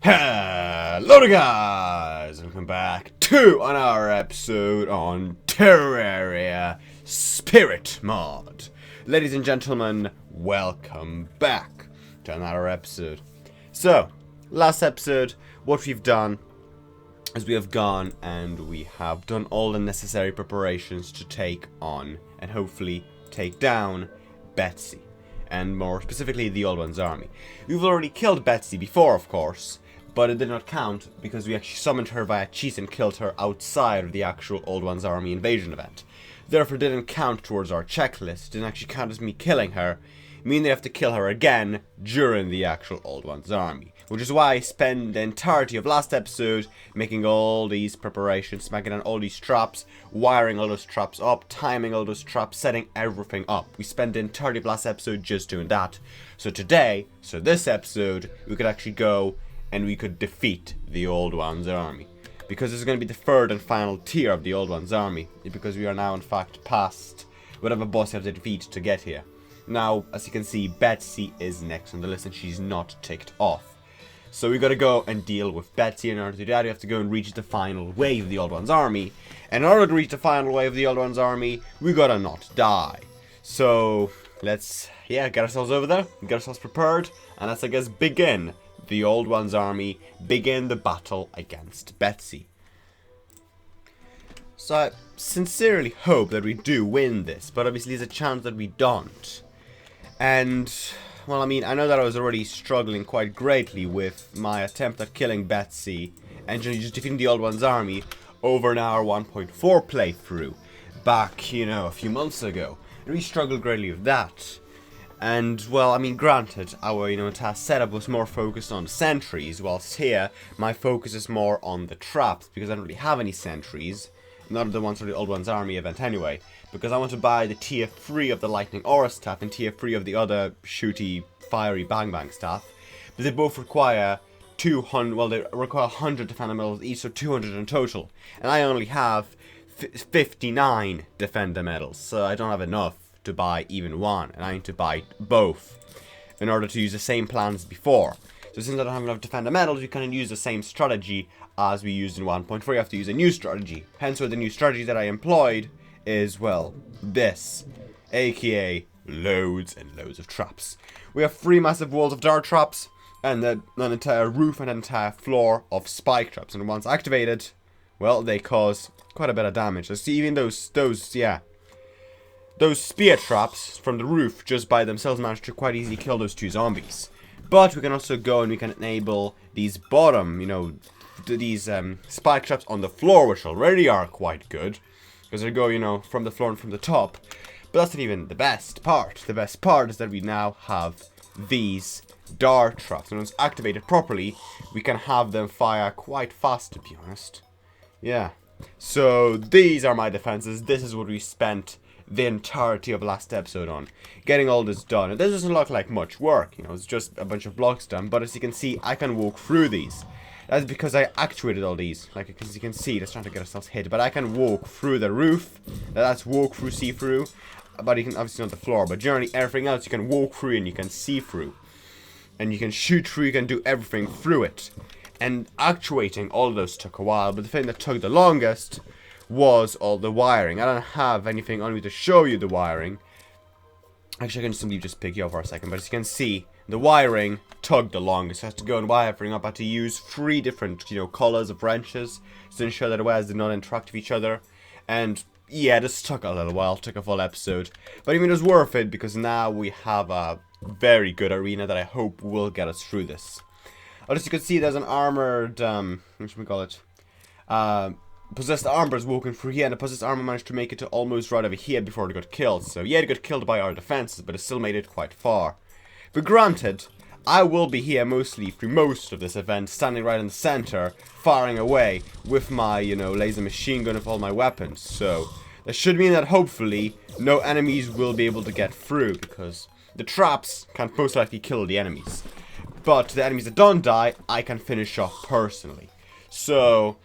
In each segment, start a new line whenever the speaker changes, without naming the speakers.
Hello there guys, welcome back to another episode on Terraria Spirit mod. Ladies and gentlemen, welcome back to another episode. So, last episode, what we've done is we have gone and we have done all the necessary preparations to take on and hopefully take down Betsy. And more specifically, the Old One's army. We've already killed Betsy before, of course, but it did not count because we actually summoned her via cheats and killed her outside of the actual Old One's army invasion event. Therefore, it didn't count towards our checklist. It didn't actually count as me killing her, meaning they have to kill her again during the actual Old One's army. Which is why I spent the entirety of last episode making all these preparations, smacking down all these traps, wiring all those traps up, timing all those traps, setting everything up. We spent the entirety of last episode just doing that. So this episode, we could actually go and we could defeat the Old One's army. Because this is going to be the third and final tier of the Old One's army. Because we are now in fact past whatever boss you have to defeat to get here. Now, as you can see, Betsy is next on the list and she's not ticked off. So we gotta go and deal with Betsy. In order to do that, we have to go and reach the final wave of the Old One's army. And in order to reach the final wave of the Old One's army, we gotta not die. So, let's, get ourselves over there, get ourselves prepared, and let's, I guess, begin the Old One's army, begin the battle against Betsy. So I sincerely hope that we do win this, but obviously there's a chance that we don't. And, well, I mean, I know that I was already struggling quite greatly with my attempt at killing Betsy and just defeating the Old One's army over an hour 1.4 playthrough back, a few months ago. I really struggled greatly with that. And, well, I mean, granted, our, entire setup was more focused on sentries, whilst here, my focus is more on the traps, because I don't really have any sentries. Not the ones for the Old One's army event anyway, because I want to buy the tier 3 of the lightning aura stuff and tier 3 of the other shooty, fiery bang bang stuff. But they both require 200, well, they require 100 defender medals each, so 200 in total. And I only have 59 defender medals, so I don't have enough to buy even one, and I need to buy both in order to use the same plans as before. So since I don't have enough defender medals, we can use the same strategy as we used in 1.3. I have to use a new strategy. Hence why the new strategy that I employed is, well, this. AKA loads and loads of traps. We have 3 massive walls of dart traps, and then an entire roof and an entire floor of spike traps. And once activated, well, they cause quite a bit of damage. So see, even those spear traps from the roof just by themselves manage to quite easily kill those 2 zombies. But we can also go and we can enable these bottom, these spike traps on the floor, which already are quite good. Because they go, from the floor and from the top. But that's not even the best part. The best part is that we now have these dart traps. And once activated properly, we can have them fire quite fast, to be honest. Yeah. So these are my defenses. This is what we spent the entirety of last episode on, getting all this done. And this doesn't look like much work, it's just a bunch of blocks done, but as you can see, I can walk through these. That's because I actuated all these, like as you can see, let's try to get ourselves hit, but I can walk through the roof, that's walk through, see through, but you can obviously not the floor, but generally everything else you can walk through and you can see through. And you can shoot through, you can do everything through it. And actuating all of those took a while, but the thing that took the longest was all the wiring. I don't have anything on me to show you the wiring. Actually, I can simply just pick you up for a second. But as you can see, the wiring took the longest. I had to go and wire everything up. I had to use 3 different, colors of wrenches to ensure that the wires did not interact with each other. And yeah, this took a little while. It took a full episode. But even it was worth it because now we have a very good arena that I hope will get us through this. As you can see, there's an armored, what should we call it? Possessed armor is walking through here, and the possessed armor managed to make it to almost right over here before it got killed. So yeah, it got killed by our defenses, but it still made it quite far. But granted, I will be here mostly through most of this event, standing right in the center, firing away with my, laser machine gun with all my weapons. So that should mean that hopefully no enemies will be able to get through, because the traps can most likely kill the enemies. But the enemies that don't die, I can finish off personally. So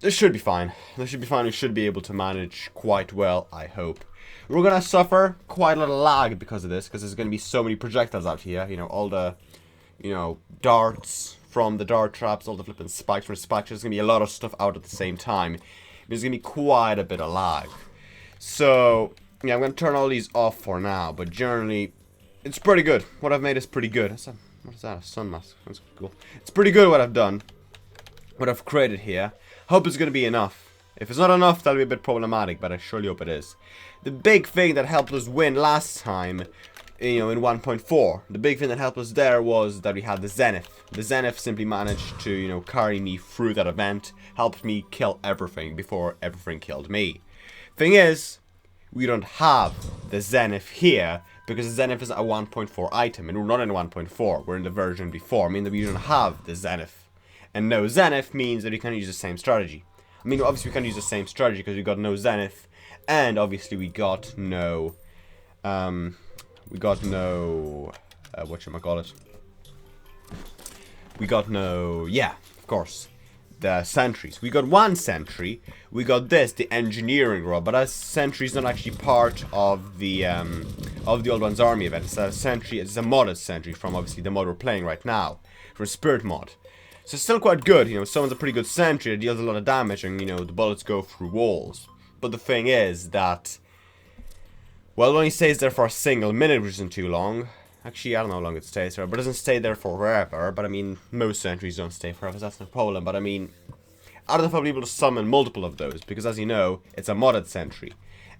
this should be fine. This should be fine. We should be able to manage quite well, I hope. We're going to suffer quite a little lag because of this, because there's going to be so many projectiles out here. All the, darts, from the dart traps, all the flipping spikes from the spikes. There's going to be a lot of stuff out at the same time. There's going to be quite a bit of lag. So, yeah, I'm going to turn all these off for now, but generally, it's pretty good. What I've made is pretty good. What is that? A sun mask. That's cool. It's pretty good what I've done. What I've created here. Hope it's going to be enough. If it's not enough, that'll be a bit problematic, but I surely hope it is. The big thing that helped us win last time, you know, in 1.4, the big thing that helped us there was that we had the Zenith. The Zenith simply managed to, you know, carry me through that event, helped me kill everything before everything killed me. Thing is, we don't have the Zenith here, because the Zenith is a 1.4 item, and we're not in 1.4, we're in the version before, meaning that we don't have the Zenith. And no Zenith means that we can use the same strategy. I mean, obviously we can use the same strategy because we got no Zenith, and obviously we got no, whatchamacallit? We got no, yeah, of course, the sentries. We got one sentry, we got this, the engineering rod, but that sentry is not actually part of the Old One's Army event. It's a sentry, it's a modded sentry from obviously the mod we're playing right now, from Spirit mod. So it's still quite good, you know, someone's a pretty good sentry, it deals a lot of damage and, you know, the bullets go through walls. But the thing is that, well, it only stays there for a single minute, which isn't too long. Actually, I don't know how long it stays there, but it doesn't stay there forever. But I mean, most sentries don't stay forever, so that's no problem. But I mean, I don't know if I'll be able to summon multiple of those, because as you know, it's a modded sentry.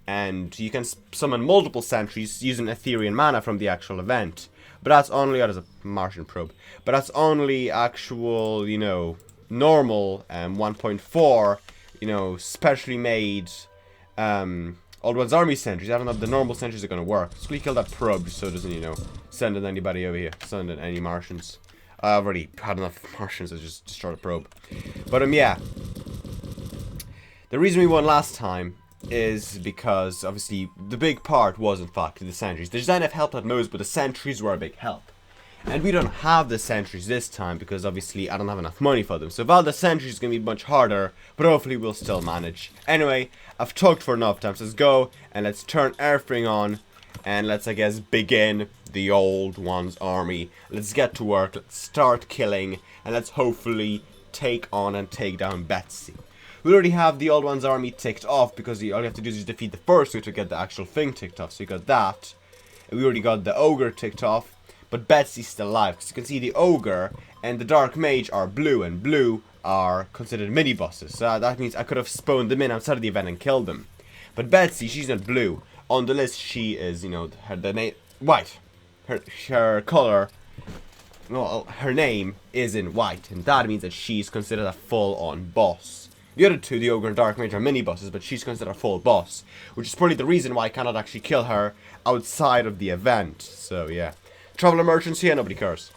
And you can summon multiple sentries using Ethereal mana from the actual event. But that's only, there's a Martian probe, but that's only actual, you know, normal 1.4, you know, specially made Old One's Army sentries. I don't know if the normal sentries are going to work. So we kill that probe just so it doesn't, you know, send in anybody over here, send in any Martians. I've already had enough Martians to just destroy the probe. But yeah, the reason we won last time is because obviously the big part was in fact the sentries. The Zenith helped at most, but the sentries were a big help. And we don't have the sentries this time because obviously I don't have enough money for them. So without the sentries it's going to be much harder, but hopefully we'll still manage. Anyway, I've talked for enough time, so let's go and let's turn everything on and let's, I guess, begin the Old One's Army. Let's get to work, let's start killing, and let's hopefully take on and take down Betsy. We already have the Old One's Army ticked off because all you have to do is just defeat the first two to get the actual thing ticked off. So you got that. And we already got the Ogre ticked off. But Betsy's still alive. Because you can see the Ogre and the Dark Mage are blue. And blue are considered mini-bosses. So that means I could have spawned them in outside of the event and killed them. But Betsy, she's not blue. On the list, she is, you know, the name white. Her color, well, her name is in white. And that means that she's considered a full-on boss. The other two, the Ogre and Dark Mage, are mini-bosses, but she's considered a full boss. Which is probably the reason why I cannot actually kill her outside of the event. So, yeah. Traveler merchants here, nobody cares.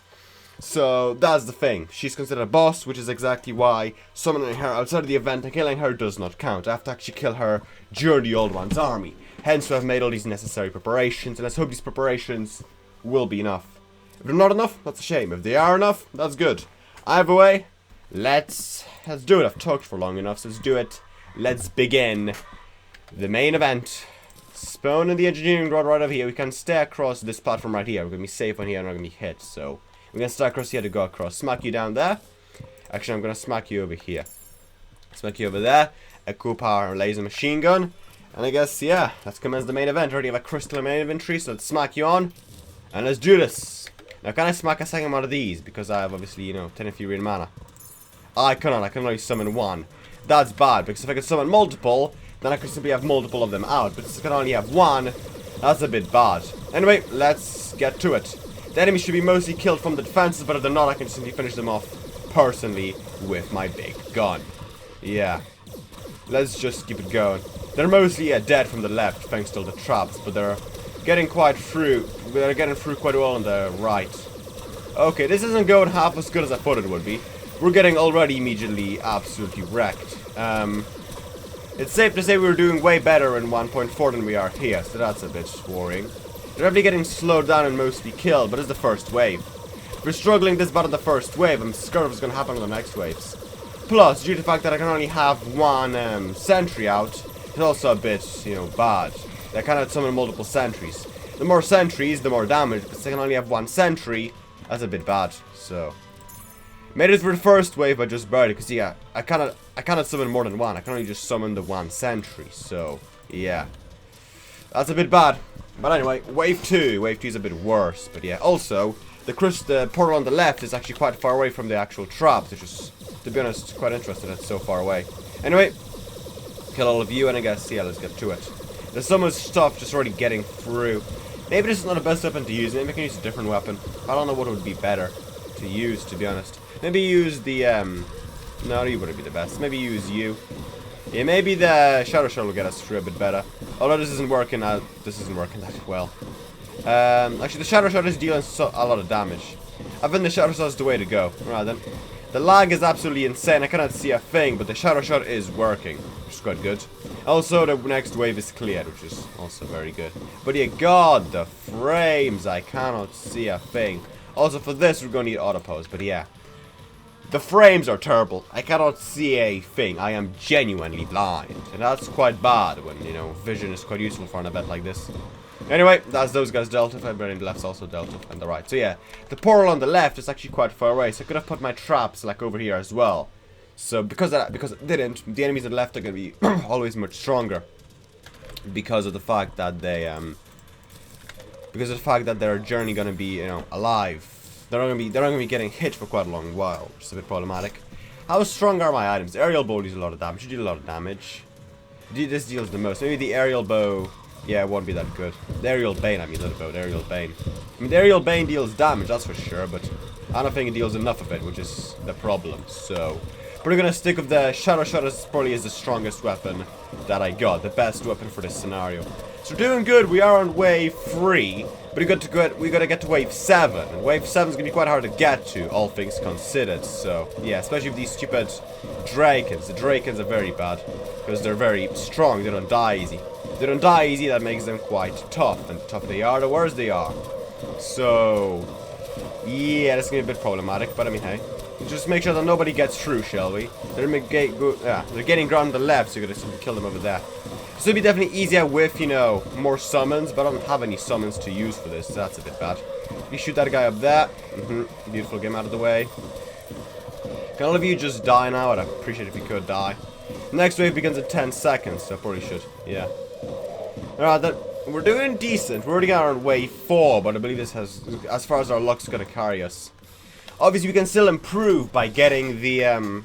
So, that's the thing. She's considered a boss, which is exactly why summoning her outside of the event and killing her does not count. I have to actually kill her during the Old One's Army. Hence, I've made all these necessary preparations, and let's hope these preparations will be enough. If they're not enough, that's a shame. If they are enough, that's good. Either way, let's do it. I've talked for long enough, so let's do it. Let's begin the main event. Spawn in the engineering rod right over here. We can stay across this platform right here. We're going to be safe on here and we're going to be hit. So, we're going to stay across here to go across. Smack you down there. Actually, I'm going to smack you over here. Smack you over there. A cool power laser machine gun. And I guess, yeah, let's commence the main event. I already have a crystal in my inventory, so let's smack you on. And let's do this. Now, can I smack a second one of these? Because I have, obviously, you know, 10 Ethereal mana. I cannot. I can only summon one. That's bad, because if I could summon multiple, then I could simply have multiple of them out. But since I can only have one, that's a bit bad. Anyway, let's get to it. The enemy should be mostly killed from the defenses, but if they're not, I can simply finish them off personally with my big gun. Yeah. Let's just keep it going. They're mostly dead from the left, thanks to all the traps, but they're getting quite through. They're getting through quite well on the right. Okay, this isn't going half as good as I thought it would be. We're getting already immediately absolutely wrecked. It's safe to say we're doing way better in 1.4 than we are here, so that's a bit worrying. They're definitely getting slowed down and mostly killed, but it's the first wave. If we're struggling this bad on the first wave, I'm scared of what's going to happen on the next waves. Plus, due to the fact that I can only have one sentry out, it's also a bit, you know, bad. I cannot summon multiple sentries. The more sentries, the more damage, but since I can only have one sentry, that's a bit bad, so... Made it for the first wave, but just barely, because yeah, I cannot summon more than one. I can only just summon the one sentry, so yeah. That's a bit bad. But anyway, wave 2. Wave 2 is a bit worse, but yeah. Also, the portal on the left is actually quite far away from the actual traps, which is, to be honest, quite interesting that it's so far away. Anyway, kill all of you, and I guess, yeah, let's get to it. There's so much stuff just already getting through. Maybe this is not the best weapon to use. Maybe I can use a different weapon. I don't know what would be better to use, to be honest. Maybe use the, no, you wouldn't be the best. Maybe use you. Yeah, maybe the Shadow Shot will get us through a bit better. Although this isn't working out. This isn't working that well. Actually, the Shadow Shot is dealing a lot of damage. I think the Shadow Shot is the way to go. Right then. The lag is absolutely insane. I cannot see a thing, but the Shadow Shot is working, which is quite good. Also, the next wave is cleared, which is also very good. But yeah, God, the frames. I cannot see a thing. Also, for this, we're going to need auto pose, but yeah. The frames are terrible. I cannot see a thing. I am genuinely blind. And that's quite bad when, you know, vision is quite useful for an event like this. Anyway, that's those guys dealt with. Everybody on the left's also dealt with, and the right. So yeah, the portal on the left is actually quite far away. So I could have put my traps like over here as well. So because it didn't, the enemies on the left are going to be always much stronger. Because of the fact that they, their journey going to be, you know, alive. They're not gonna be getting hit for quite a long while, which is a bit problematic. How strong are my items? The aerial bow deals a lot of damage. You deal a lot of damage. This deals the most. Maybe the aerial bow, yeah, it won't be that good. The aerial bane, I mean, not the bow, the aerial bane. I mean, the aerial bane deals damage, that's for sure, but I don't think it deals enough of it, which is the problem. So, we're gonna stick with the Shadow Shot. Probably is the strongest weapon that I got, the best weapon for this scenario. So we're doing good. We are on wave 3, but we gotta get to wave 7. And wave 7 is gonna be quite hard to get to, all things considered. So yeah, especially with these stupid Drakens. The Drakens are very bad because they're very strong. They don't die easy. They don't die easy. That makes them quite tough. And the tougher they are, the worse they are. So yeah, that's gonna be a bit problematic. But I mean, hey, just make sure that nobody gets through, shall we? They're getting ground on the left, so you're gonna kill them over there. So it'll be definitely easier with, you know, more summons, but I don't have any summons to use for this, so that's a bit bad. You shoot that guy up there. Beautiful, game out of the way. Can all of you just die now? I'd appreciate it if you could die. Next wave begins in 10 seconds, so I probably should, yeah. Alright, we're doing decent. We're already on wave 4, but I believe this has, as far as our luck's gonna carry us. Obviously, we can still improve by getting the,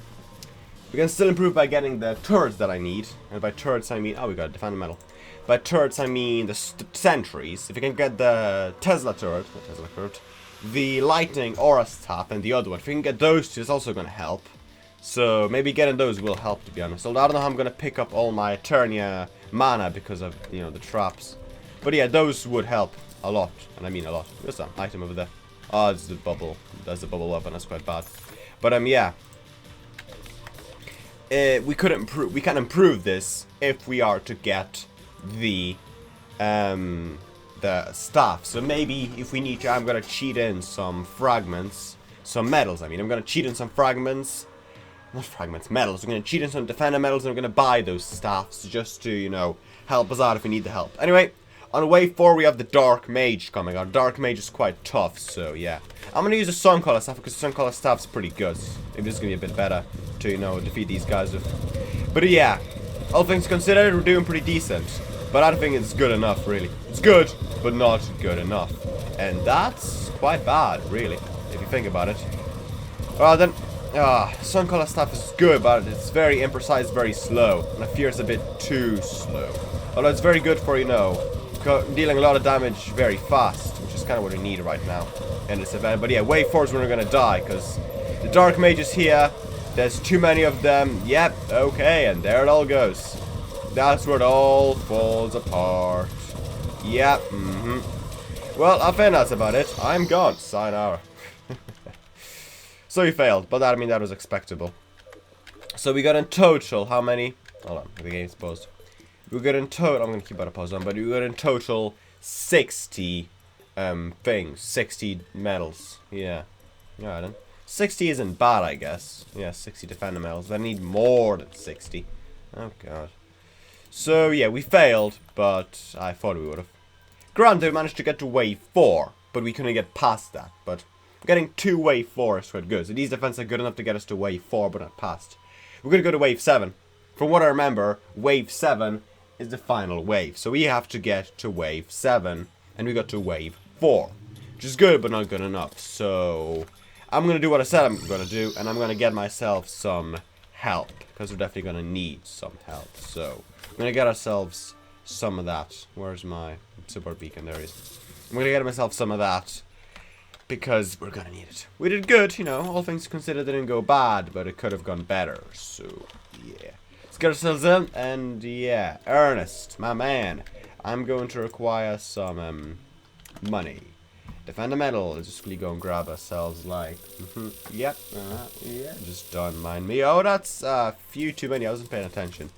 turrets that I need. And by turrets, I mean... Oh, we got a defender medal. By turrets, I mean the sentries. If you can get the Tesla turret, the lightning aura staff, and the other one. If we can get those two, it's also going to help. So, maybe getting those will help, to be honest. Although, I don't know how I'm going to pick up all my Terraria mana because of, you know, the traps. But yeah, those would help a lot. And I mean a lot. There's an item over there. Oh, it's the bubble. That's the bubble weapon. That's quite bad. But, yeah. We can improve this if we are to get the staff. So maybe if we need to, I'm gonna cheat in some fragments, some medals. I mean, I'm gonna cheat in some fragments, not fragments, medals. I'm gonna cheat in some defender medals, and I'm gonna buy those staffs just to, you know, help us out if we need the help. Anyway, on wave 4 we have the Dark Mage coming on. Dark Mage is quite tough, so yeah. I'm gonna use the Suncaller staff because the Suncaller staff's pretty good. Maybe this is gonna be a bit better to, you know, defeat these guys with. But yeah, all things considered, we're doing pretty decent. But I don't think it's good enough, really. It's good, but not good enough. And that's quite bad, really, if you think about it. Well then, Suncaller staff is good, but it's very imprecise, very slow. And I fear it's a bit too slow. Although it's very good for, you know, dealing a lot of damage very fast, which is kind of what we need right now in this event. But yeah, wave 4 is when we're gonna die, because the Dark Mage is here. There's too many of them. Yep, okay, and there it all goes. That's where it all falls apart. Yep, Well, I think that's about it. I'm gone. Sayonara. So we failed, but that, I mean, that was expectable. So we got in total, how many? Hold on, the game's paused. We got in total, I'm gonna keep that pause on, but we got in total 60 things, 60 medals. Yeah. Alright then. 60 isn't bad, I guess. Yeah, 60 defender medals. I need more than 60. Oh god. So yeah, we failed, but I thought we would have. Granted, we managed to get to wave 4, but we couldn't get past that. But Getting to wave 4 is quite good. So these defenses are good enough to get us to wave 4, but not past. We're going to go to wave 7. From what I remember, wave 7 is the final wave. So we have to get to wave 7, and we got to wave 4. Which is good, but not good enough. So I'm going to do what I said I'm going to do, and I'm going to get myself some help. Because we're definitely going to need some help. So we're going to get ourselves some of that. Where's my support beacon? There it is. I'm going to get myself some of that. Because we're going to need it. We did good, you know. All things considered, didn't go bad. But it could have gone better. So, yeah. Let's get ourselves in. And, yeah. Ernest, my man. I'm going to require some money. Defender medal. Let's just quickly go and grab ourselves like. Yep. Yeah. Just don't mind me. Oh, that's a few too many. I wasn't paying attention.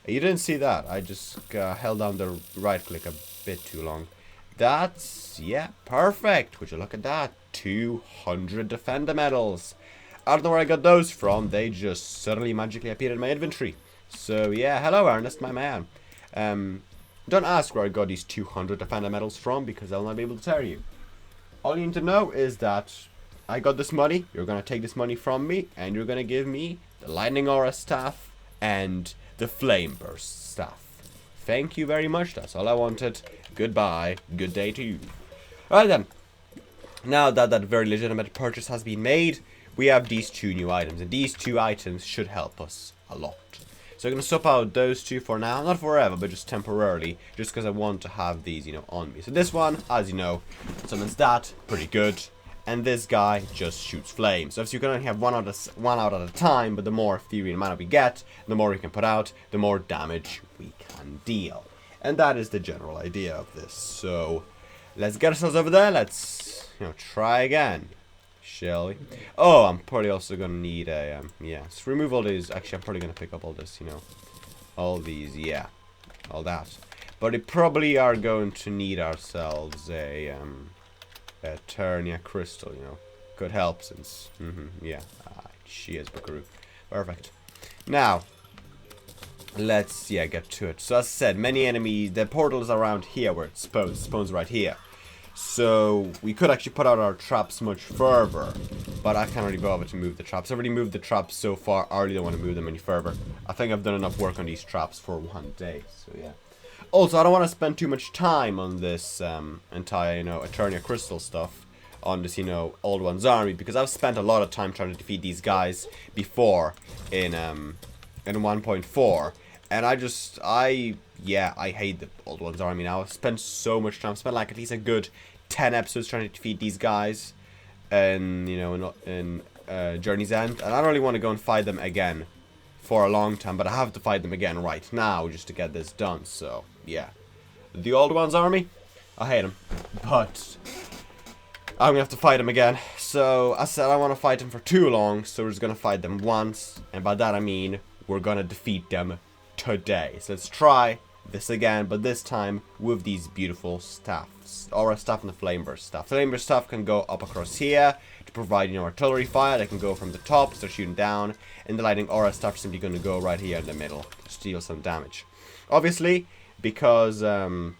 You didn't see that. I just held down the right click a bit too long. That's, yeah, perfect. Would you look at that? 200 defender medals. I don't know where I got those from. They just suddenly magically appeared in my inventory. So, yeah, hello, Ernest, my man. Don't ask where I got these 200 defender medals from, because I'll not be able to tell you. All you need to know is that I got this money. You're going to take this money from me, and you're going to give me the Lightning Aura staff and the Flame Burst staff. Thank you very much. That's all I wanted. Goodbye. Good day to you. Alright then. Now that that very legitimate purchase has been made, we have these two new items. And these two items should help us a lot. So I'm going to swap out those two for now. Not forever, but just temporarily. Just because I want to have these, you know, on me. So this one, as you know, summons that. Pretty good. And this guy just shoots flames. So you can only have one out at a time, but the more Ethereal mana we get, the more we can put out, the more damage we can deal. And that is the general idea of this. So let's get ourselves over there. Let's, you know, try again, shall we? Oh, I'm probably also gonna need a yeah. So remove all these. Actually, I'm probably gonna pick up all this. You know, all these. Yeah, all that. But we probably are going to need ourselves a Terraria crystal, you know. Could help since, yeah. She is Buckaroo. Perfect. Now, let's, yeah, get to it. So as I said, many enemies, the portal is around here where it spawns right here. So, we could actually put out our traps much further. But I can't really bother to move the traps. I've already moved the traps so far, I really don't want to move them any further. I think I've done enough work on these traps for one day, so yeah. Also, I don't want to spend too much time on this entire, you know, Eternia Crystal stuff. On this, you know, Old One's army. Because I've spent a lot of time trying to defeat these guys before in 1.4. And I hate the Old One's army now. I've spent so much time. I've spent like at least a good 10 episodes trying to defeat these guys. And, you know, in Journey's End. And I don't really want to go and fight them again for a long time, but I have to fight them again right now just to get this done. So yeah, the Old One's army, I hate them, but I'm gonna have to fight them again. So I said I want to fight them for too long, so we're just gonna fight them once, and by that I mean we're gonna defeat them today. So let's try this again, but this time with these beautiful staffs, Aura staff and the Flame Burst staff. The Flame Burst staff can go up across here to provide, you know, artillery fire. They can go from the top, start shooting down, and the Lightning Aura staff is simply going to go right here in the middle to steal some damage. Obviously, because of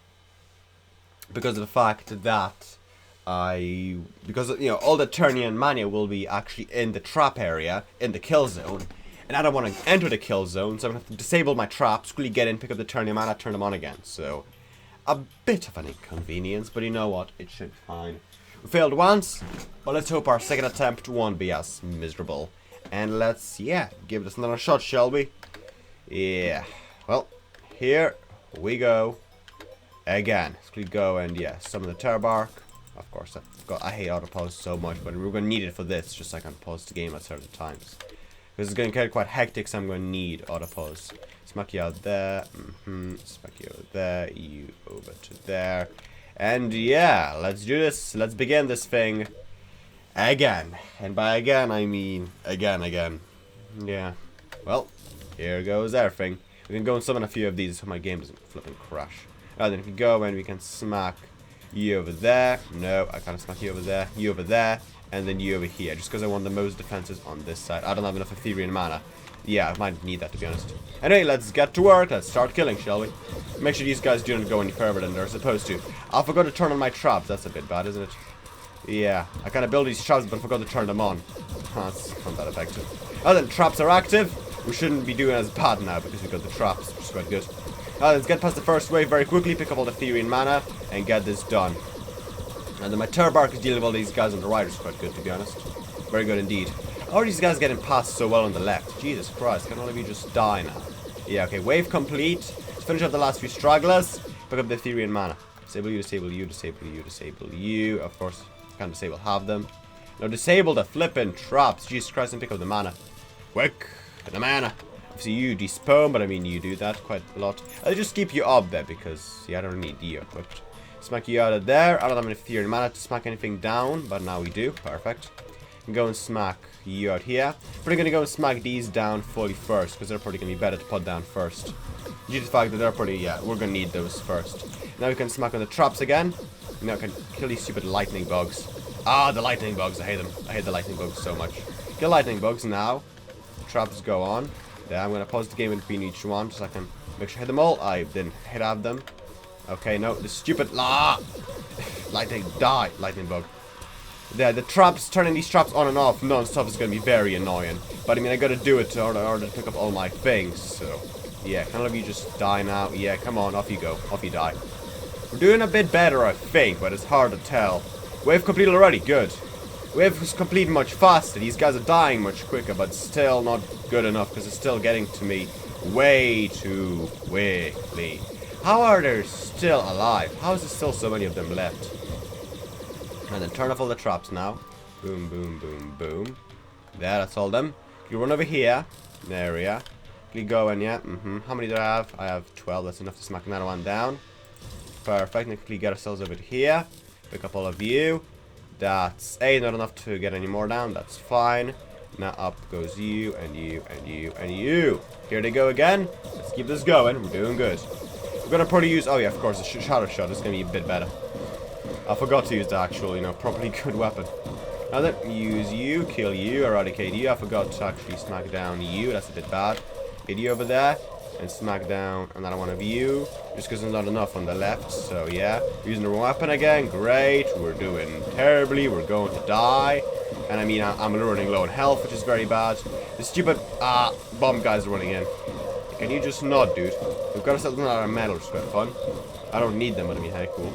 the fact that because you know, all the Turnian mania will be actually in the trap area, in the kill zone. And I don't want to enter the kill zone, so I'm going to have to disable my traps, quickly get in, pick up the Turnian mana, turn them on again. So, a bit of an inconvenience, but you know what? It should be fine. We failed once, but let's hope our second attempt won't be as miserable. And let's, yeah, give this another shot, shall we? Yeah. Well, here we go. Again. Let's quickly go and, yeah, summon the Terra Bark. Of course, I hate auto-pause so much, but we're going to need it for this, just so I can pause the game at certain times. This is going to get quite hectic, so I'm going to need autopause. Smack you out there. Smack you over there. You over to there. And yeah, let's do this. Let's begin this thing again. And by again, I mean again. Yeah. Well, here goes everything. We can go and summon a few of these so my game doesn't flipping crash. Alright, then if we go and we can smack you over there. No, I can't smack you over there. You over there. And then you over here, just because I want the most defenses on this side. I don't have enough Ethereal mana. Yeah, I might need that, to be honest. Anyway, let's get to work. Let's start killing, shall we? Make sure these guys don't go any further than they're supposed to. I forgot to turn on my traps. That's a bit bad, isn't it? Yeah, I kind of built these traps, but I forgot to turn them on. That's not that effective. Oh, then traps are active. We shouldn't be doing as bad now because we got the traps, which is quite good. Now let's get past the first wave very quickly, pick up all the theory and mana, and get this done. And then my Turbark is dealing with all these guys on the right, which is quite good, to be honest. Very good indeed. How are these guys getting past so well on the left? Jesus Christ, can all of you just die now? Yeah, okay, wave complete. Let's finish up the last few stragglers. Pick up the theory and mana. Disable you, disable you, disable you, disable you. Of course, can't disable half them. Now disable the flippin' traps. Jesus Christ, and pick up the mana. Quick, get the mana. Obviously you despawn, but I mean you do that quite a lot. I'll just keep you up there because yeah, I don't need you equipped. Smack you out of there. I don't have enough theory and mana to smack anything down, but now we do. Perfect. And go and smack you out here. Probably gonna go and smack these down fully first, because they're probably gonna be better to put down first. Due to the fact that they're pretty, yeah, we're gonna need those first. Now we can smack on the traps again. Now we can kill these stupid lightning bugs. Ah, the lightning bugs, I hate them. I hate the lightning bugs so much. Kill lightning bugs now. Traps go on. Yeah, I'm gonna pause the game in between each one so I can make sure I hit them all. I didn't hit half them. Okay, no, the stupid lightning die, lightning bug. Yeah, the traps, turning these traps on and off non-stop is gonna be very annoying. But I mean, I gotta do it in order to pick up all my things, so yeah, can all of you just die now? Yeah, come on, off you go, off you die. We're doing a bit better, I think, but it's hard to tell. Wave completed already, good. Wave was completed much faster, these guys are dying much quicker, but still not good enough, because it's still getting to me way too quickly. How are there still alive? How is there still so many of them left? And then turn off all the traps now. Boom, boom, boom, boom. There, that's all of them. You run over here. There we are. Keep going, yeah. How many do I have? I have 12. That's enough to smack another one down. Perfect. Now quickly get ourselves over here. Pick up all of you. That's 8. Not enough to get any more down. That's fine. Now up goes you, and you, and you, and you. Here they go again. Let's keep this going. We're doing good. We're gonna probably use, oh yeah, of course, the shadow shot is gonna be a bit better. I forgot to use the actual, you know, properly good weapon. Now then, use you, kill you, eradicate you. I forgot to actually smack down you. That's a bit bad. Hit you over there, and smack down another one of you. Just because there's not enough on the left, so yeah. Using the wrong weapon again, great. We're doing terribly, we're going to die. And I mean, I'm running low on health, which is very bad. The stupid, bomb guys are running in. Can you just not, dude? We've got ourselves another medal, which is quite fun. I don't need them, but I mean, hey, cool.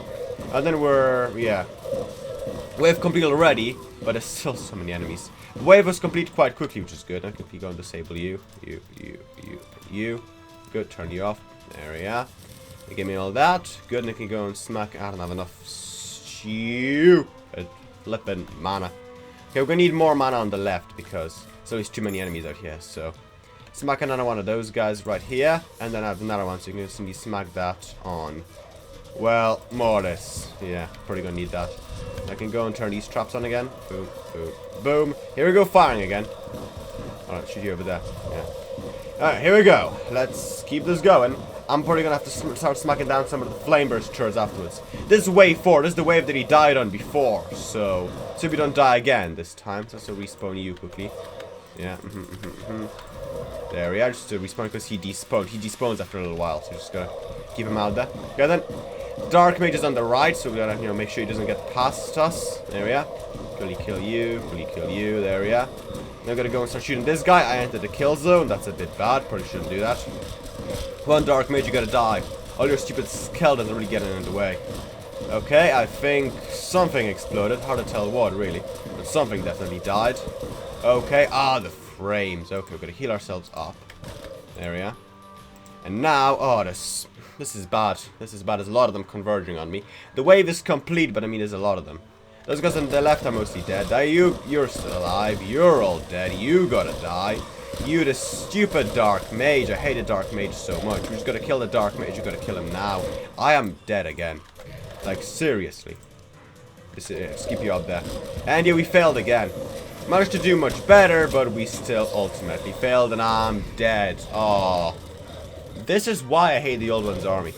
And then we're, yeah. Wave completed already, but there's still so many enemies. The wave was complete quite quickly, which is good. I quickly go and disable you. You. Good, turn you off. There we are. You give me all that. Good, and I can go and smack. I don't have enough flippin' mana. Okay, we're gonna need more mana on the left because there's always too many enemies out here, so. Smack another one of those guys right here, and then I have another one, so you can simply smack that on. Well, more or less. Yeah, probably gonna need that. I can go and turn these traps on again. Boom, boom, boom. Here we go, firing again. Alright, shoot you over there. Yeah. Alright, here we go. Let's keep this going. I'm probably gonna have to start smacking down some of the flame burst turrets afterwards. This is wave 4. This is the wave that he died on before, so we don't die again this time. So I'll respawn you quickly. Yeah. There we are, just to respawn because he despawned. He despawns after a little while, so just gotta keep him out there. Okay then. Dark Mage is on the right, so we gotta, you know, make sure he doesn't get past us. There we are. Quickly kill you, quickly kill you, there we are. Now I'm gonna go and start shooting this guy. I entered the kill zone, that's a bit bad, probably shouldn't do that. Come on, Dark Mage, you gotta die. All your stupid skeletons are really getting in the way. Okay, I think something exploded. Hard to tell what, really. But something definitely died. Okay, the frames. Okay, we're gonna heal ourselves up. There we are. And now, this is bad. This is bad. There's a lot of them converging on me. The wave is complete, but I mean, there's a lot of them. Those guys on the left are mostly dead. You're still alive. You're all dead. You gotta die. You, the stupid Dark Mage. I hate the Dark Mage so much. We just gotta kill the Dark Mage. You gotta kill him now. I am dead again. Like, seriously. Just keep you up there. And yeah, we failed again. Managed to do much better, but we still ultimately failed, and I'm dead. Oh. This is why I hate the Old One's army.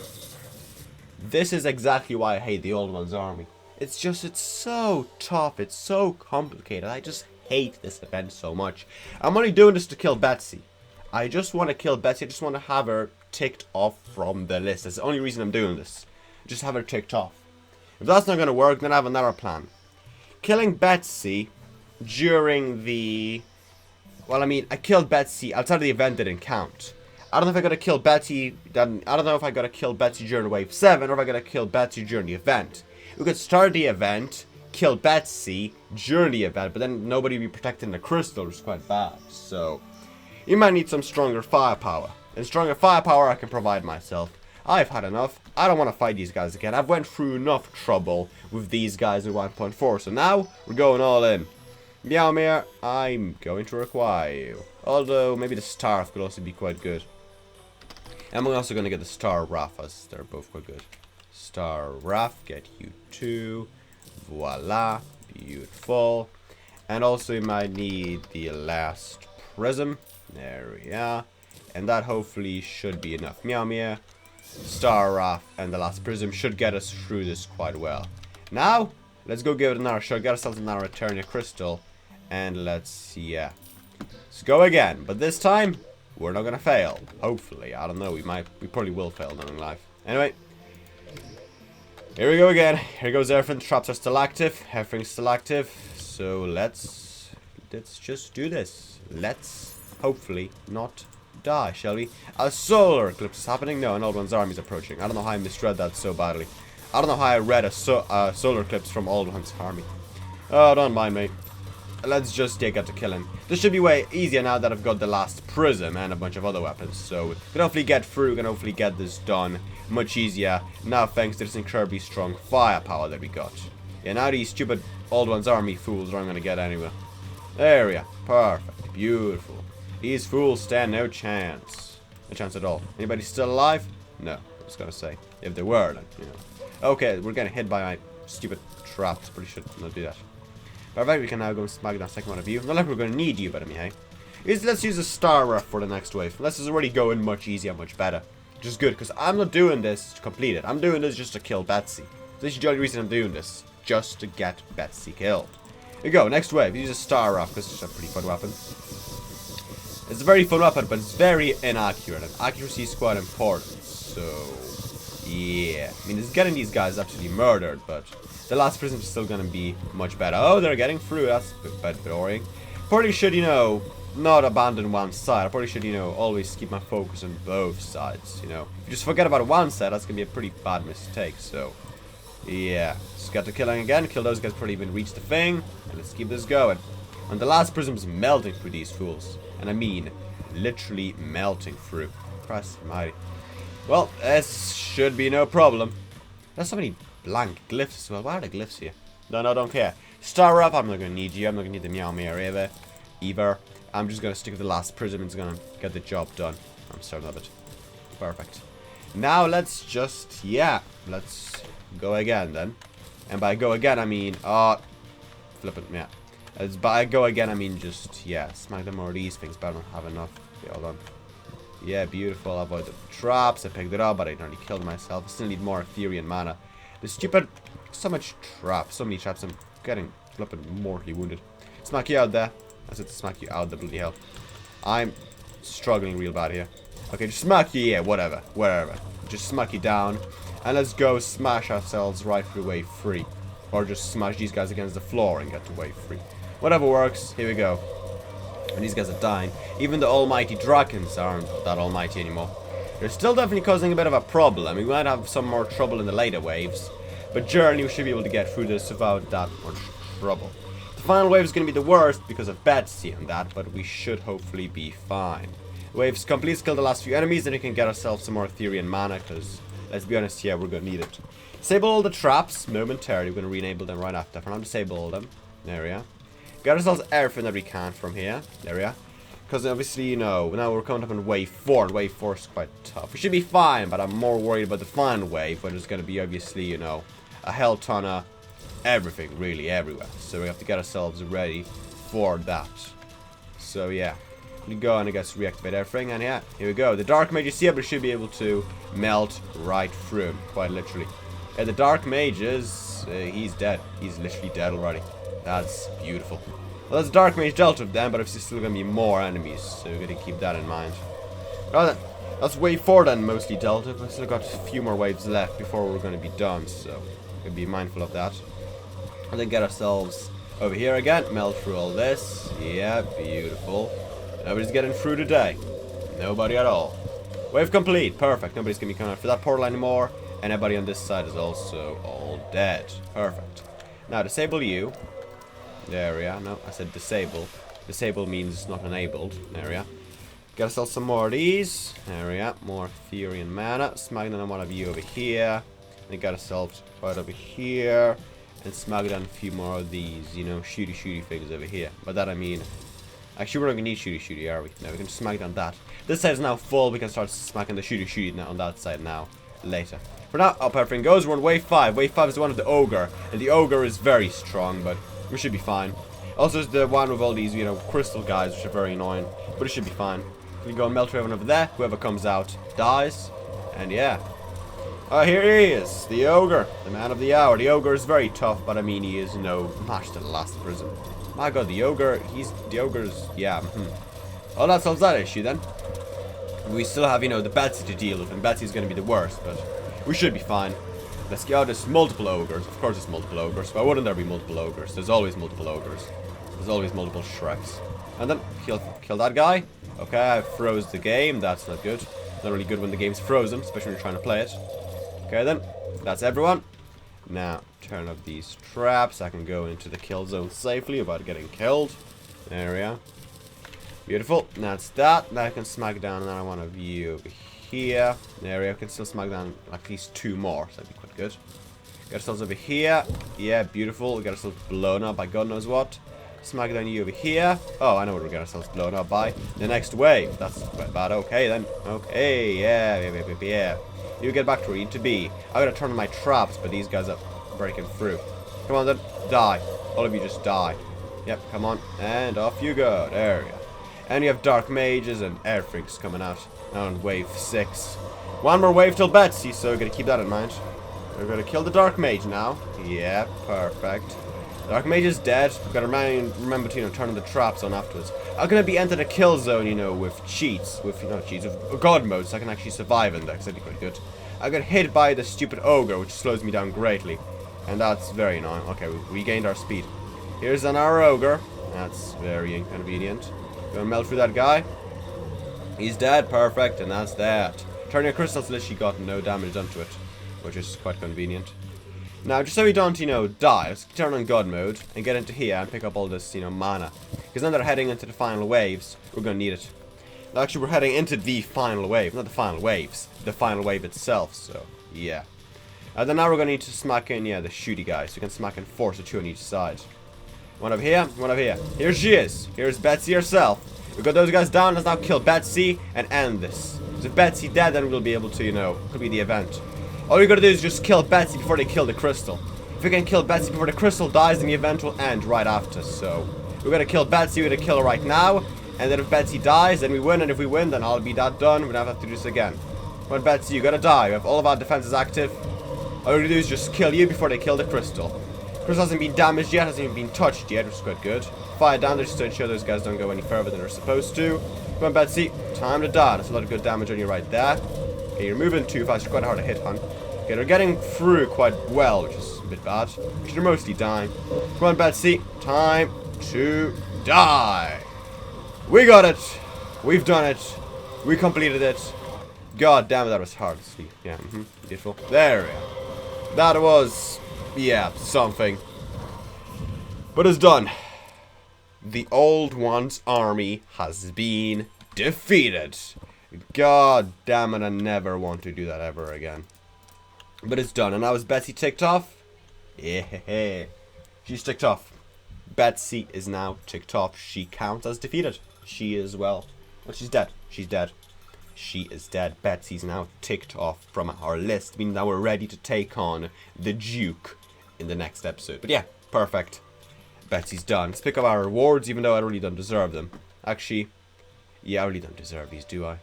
This is exactly why I hate the Old One's army. It's just, it's so tough. It's so complicated. I just hate this event so much. I'm only doing this to kill Betsy. I just want to kill Betsy. I just want to have her ticked off from the list. That's the only reason I'm doing this. Just have her ticked off. If that's not going to work, then I have another plan. killing Betsy during the... Well, I mean, I killed Betsy outside of the event didn't count. I don't know if I gotta kill Betsy. Then I don't know if I gotta kill Betsy during wave 7 or if I gotta kill Betsy during the event. We could start the event, kill Betsy during the event, but then nobody would be protecting the crystal, which is quite bad. So you might need some stronger firepower. And stronger firepower I can provide myself. I've had enough. I don't want to fight these guys again. I've went through enough trouble with these guys in 1.4. So now we're going all in. Meowmere, I'm going to require you. Although maybe the Starf could also be quite good. And we're also going to get the Star Raff, as they're both quite good. Star Raff, get you 2. Voila. Beautiful. And also you might need the last prism. There we are. And that hopefully should be enough. Meowmere, Star Raff, and the last prism should get us through this quite well. Now, let's go give it another shot. Get ourselves another Terraria crystal. And let's go again. But this time, we're not gonna fail. Hopefully. I don't know. We probably will fail knowing life. Anyway. Here we go again. Here goes everything. The traps are still active. Everything's still active. So let's just do this. Let's hopefully not die, shall we? A solar eclipse is happening. No, an old one's army is approaching. I don't know how I misread that so badly. I don't know how I read a solar eclipse from old one's army. Oh, don't mind me. Let's just get to killing. This should be way easier now that I've got the last prism and a bunch of other weapons. So we can hopefully get through, we can hopefully get this done much easier. Now thanks to this incredibly strong firepower that we got. Yeah, now these stupid old one's army fools aren't going to get anywhere. There we are. Perfect. Beautiful. These fools stand no chance. No chance at all. Anybody still alive? No. I was going to say. If they were, then, you know. Okay, we're getting hit by my stupid traps. Probably should not do that. Perfect, we can now go and smack that second one of you. Not like we're going to need you, but I mean, hey. Let's use a Star Raff for the next wave. This is already going much easier, much better. Which is good, because I'm not doing this to complete it. I'm doing this just to kill Betsy. This is the only reason I'm doing this. Just to get Betsy killed. Here we go, next wave. Use a Star Raff, because it's a pretty fun weapon. It's a very fun weapon, but it's very inaccurate. And accuracy is quite important. So, yeah. I mean, it's getting these guys absolutely murdered, but the last prism is still going to be much better. Oh, they're getting through. That's a bit boring. Probably should, you know, not abandon one side. I probably should, you know, always keep my focus on both sides, you know. If you just forget about one side, that's going to be a pretty bad mistake. So, yeah. Just get to killing again. Kill those guys before they even reach the thing. And let's keep this going. And the last prism is melting through these fools. And I mean, literally melting through. Christ almighty. Well, this should be no problem. There's so many blank glyphs as well. Why are the glyphs here? No, don't care. Star up, I'm not going to need you. I'm not going to need the Meowmere either. I'm just going to stick with the last prism. It's going to get the job done. I'm certain of it. Perfect. Now let's just, yeah, let's go again then. And by go again, I mean, flip it, yeah. As by go again, I mean just, yeah, smack them more of these things, but I don't have enough. Okay, hold on. Yeah, beautiful. Avoid the traps. I picked it up, but I nearly killed myself. I still need more Ethereal mana. The stupid, so much traps, so many traps. I'm getting flipping mortally wounded. Smack you out there. I said smack you out the bloody hell. I'm struggling real bad here. Okay, just smack you, yeah, whatever, wherever. Just smack you down, and let's go smash ourselves right through wave 3. Or just smash these guys against the floor and get to wave 3. Whatever works, here we go. And these guys are dying. Even the almighty dragons aren't that almighty anymore. They're still definitely causing a bit of a problem. We might have some more trouble in the later waves. But generally we should be able to get through this without that much trouble. The final wave is going to be the worst because of Betsy and that, but we should hopefully be fine. Waves complete, kill the last few enemies, and we can get ourselves some more Ethereal mana, because, let's be honest, yeah, we're going to need it. Disable all the traps momentarily. We're going to re-enable them right after. For now, disable all them. There we are. Get ourselves everything that we can from here. There we are. Because obviously, you know, now we're coming up on wave 4, and wave 4 is quite tough. We should be fine, but I'm more worried about the final wave, where there's going to be, obviously, you know, a hell ton of everything, really, everywhere. So we have to get ourselves ready for that. So, yeah. We go and I guess reactivate everything, and yeah, here we go. The Dark Mage, you see, but should be able to melt right through him, quite literally. Yeah, the Dark Mage is, he's dead. He's literally dead already. That's beautiful. Well, that's Dark Mage dealt with them, but obviously still going to be more enemies, so we're going to keep that in mind. Right then, that's wave 4 then, mostly dealt with. We've still got a few more waves left before we're going to be done, so we'll be mindful of that. And then get ourselves over here again. Melt through all this. Yeah, beautiful. Nobody's getting through today. Nobody at all. Wave complete. Perfect. Nobody's going to be coming out for that portal anymore. And everybody on this side is also all dead. Perfect. Now, disable you. There we are. No, I said disable. Disable means not enabled. There we are. Get ourselves some more of these. There we are. More theory and mana. Smack down one of you over here. And get ourselves right over here. And smack down a few more of these, you know, shooty things over here. By that I mean... Actually, we're not going to need shooty, are we? No, we can smack down that. This side is now full. We can start smacking the shooty now on that side now. Later. For now, up everything goes. We're on wave 5. Wave 5 is the one of the ogre. And the ogre is very strong, but we should be fine. Also, it's the one with all these, you know, crystal guys, which are very annoying. But it should be fine. We go and melt everyone over there. Whoever comes out dies. And yeah. Oh, here he is. The ogre. The man of the hour. The ogre is very tough, but I mean, he is no match to the last prison. My god, the ogre. The ogre's, yeah. Oh, that solves that issue then. We still have, you know, the Betsy to deal with, and Betsy's going to be the worst, but we should be fine. Let's go. There's multiple ogres. Of course, there's multiple ogres. Why wouldn't there be multiple ogres? There's always multiple ogres. There's always multiple Shreks. And then kill that guy. Okay, I froze the game. That's not good. Not really good when the game's frozen, especially when you're trying to play it. Okay then, that's everyone. Now, turn off these traps. I can go into the kill zone safely without getting killed. There we are. Beautiful. That's that. Now I can smack down another one of you over here. There we are. I can still smack down at least 2 more, so that'd be quite good. Get ourselves over here. Yeah, beautiful. We got ourselves blown up by God knows what. Smack down you over here. Oh, I know what we're getting ourselves blown up by. The next wave. That's quite bad. Okay then. Okay, yeah. You get back to where you need to be. I gotta turn on my traps, but these guys are breaking through. Come on then. Die. All of you just die. Yep, come on. And off you go. There we go. And you have dark mages and everything's coming out. On wave 6. One more wave till Betsy, so we're gonna keep that in mind. We're gonna kill the dark mage now. Yeah, perfect. Dark mage is dead. We've got to remember to, you know, turn the traps on afterwards. I'm gonna be entered a kill zone, you know, with cheats, with god mode, so I can actually survive in there. Cause that'd be quite good. I got hit by the stupid ogre, which slows me down greatly, and that's very annoying. Okay, we regained our speed. Here's our ogre. That's very inconvenient. Gonna melt through that guy. He's dead. Perfect, and that's that. Turning a crystal's literally got no damage done to it, which is quite convenient. Now, just so we don't, you know, die, let's turn on God mode and get into here and pick up all this, you know, mana. Because then they're heading into the final waves. We're going to need it. Now, actually, we're heading into the final wave. Not the final waves. The final wave itself, so, yeah. And then now we're going to need to smack in, yeah, the shooty guys. So we can smack in 4 or 2 on each side. One over here, one over here. Here she is. Here's Betsy herself. We got those guys down. Let's now kill Betsy and end this. Because if Betsy dead, then we'll be able to, you know, could be the event. All we gotta do is just kill Betsy before they kill the crystal. If we can kill Betsy before the crystal dies, then the event will end right after. So, we're gonna kill Betsy, we're gonna kill her right now. And then if Betsy dies, then we win. And if we win, then I'll be that done. We don't have to do this again. Come on, Betsy, you gotta die. We have all of our defenses active. All we're gonna do is just kill you before they kill the crystal. Crystal hasn't been damaged yet, hasn't even been touched yet, which is quite good. Fire down there just to ensure those guys don't go any further than they're supposed to. Come on, Betsy, time to die. That's a lot of good damage on you right there. Okay, you're moving too fast. You're quite hard to hit, hon. Okay, they're getting through quite well, which is a bit bad. Because they're mostly dying. Come on, Betsy. Time to die. We got it. We've done it. We completed it. God damn it, that was hard to see. Yeah, beautiful. There we go. That was, yeah, something. But it's done. The Old One's army has been defeated. God damn it, I never want to do that ever again. But it's done. And now is Betsy ticked off? Yeah. She's ticked off. Betsy is now ticked off. She counts as defeated. She is, well, she's dead. She's dead. She is dead. Betsy's now ticked off from our list. Meaning that we're ready to take on the Duke in the next episode. But yeah, perfect. Betsy's done. Let's pick up our rewards, even though I really don't deserve them. Actually, yeah, I really don't deserve these, do I?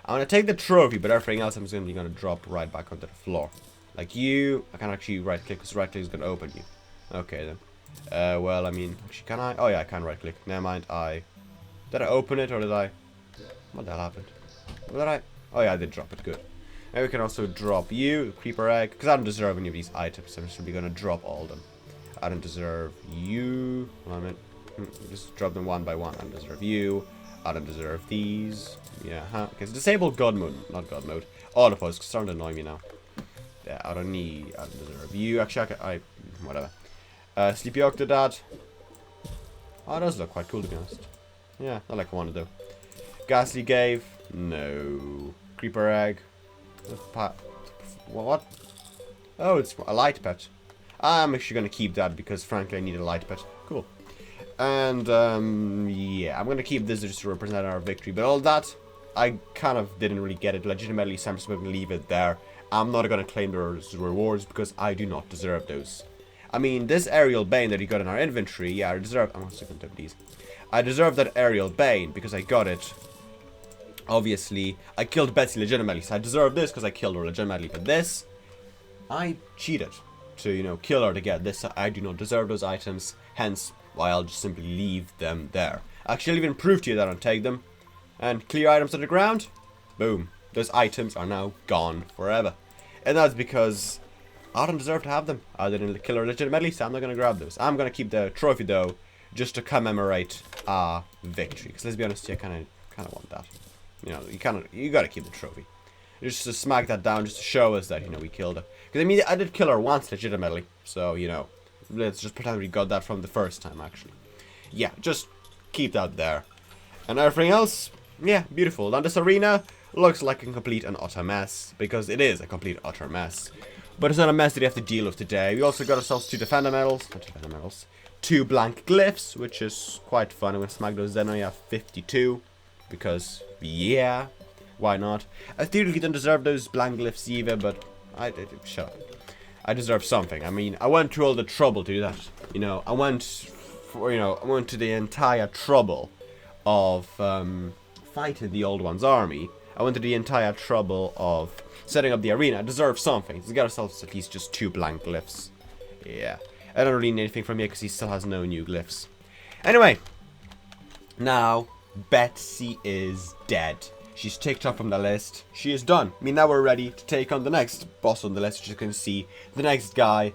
I'm going to take the trophy, but everything else I'm simply going to drop right back onto the floor. Like you, I can't actually right-click, because right-click is going to open you. Okay, then. Well, I mean, actually, can I? Oh, yeah, I can right-click. Never mind, Did I open it, or did I? What the hell happened? What did I? Oh, yeah, I did drop it. Good. And we can also drop you, Creeper Egg, because I don't deserve any of these items, so I'm simply going to drop all of them. I don't deserve you. Hold on a minute. Just drop them one by one. I don't deserve you. I don't deserve these. Yeah, huh? Okay, so disable God mode. Not God mode. All of us, it's starting to annoy me now. Yeah, I don't deserve you. Actually, whatever. Sleepy Octodad. Oh, it does look quite cool, to be honest. Yeah, not like I want to do. Ghastly Gave. No. Creeper Egg. What? Oh, it's a light pet. I'm actually going to keep that because, frankly, I need a light pet. Cool. And, yeah, I'm going to keep this just to represent our victory. But all that, I kind of didn't really get it legitimately, so I'm just going to leave it there. I'm not going to claim those rewards because I do not deserve those. I mean, this aerial bane that he got in our inventory, yeah, I deserve... I'm also going to take these. I deserve that aerial bane because I got it. Obviously, I killed Betsy legitimately, so I deserve this because I killed her legitimately. But this, I cheated to, you know, kill her to get this. I do not deserve those items, hence why I'll just simply leave them there. Actually, I'll even prove to you that I don't take them. And clear items to the ground, boom. Those items are now gone forever. And that's because I don't deserve to have them. I didn't kill her legitimately, so I'm not going to grab those. I'm going to keep the trophy, though, just to commemorate our victory. Because let's be honest, I kind of want that. You know, you got to keep the trophy. Just to smack that down, just to show us that, you know, we killed her. Because, I mean, I did kill her once legitimately. So, you know, let's just pretend we got that from the first time, actually. Yeah, just keep that there. And everything else, yeah, beautiful. Now, this arena looks like a complete and utter mess. Because it is a complete utter mess. But it's not a mess that you have to deal with today. We also got ourselves 2 defender medals. Not defender medals. 2 blank glyphs, which is quite fun. I'm going to smack those then. I have 52. Because, yeah, why not? I theoretically don't deserve those blank glyphs either, but shut up. I deserve something. I mean, I went through all the trouble to do that. You know, I went to the entire trouble of fighting the Old One's army. I went to the entire trouble of setting up the arena. I deserve something. So we got ourselves at least just 2 blank glyphs. Yeah. I don't really need anything from you because he still has no new glyphs. Anyway. Now, Betsy is dead. She's ticked off from the list. She is done. I mean, now we're ready to take on the next boss on the list. As you can see, the next guy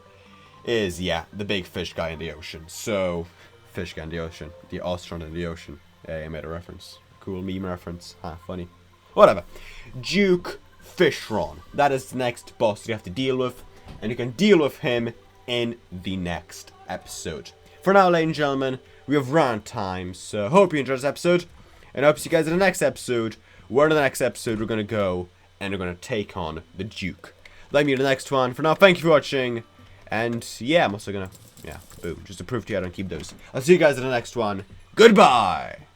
is, yeah, the big fish guy in the ocean. So, fish guy in the ocean. The astronaut in the ocean. Yeah, I made a reference. Cool meme reference. Funny. Whatever. Duke Fishron. That is the next boss you have to deal with. And you can deal with him in the next episode. For now, ladies and gentlemen, we have run time. So, hope you enjoyed this episode. And I hope to see you guys in the next episode. Where in the next episode we're going to go. And we're going to take on the Duke. Let me in the next one. For now, thank you for watching. And yeah, I'm also going to, boom. Just to prove to you I don't keep those. I'll see you guys in the next one. Goodbye.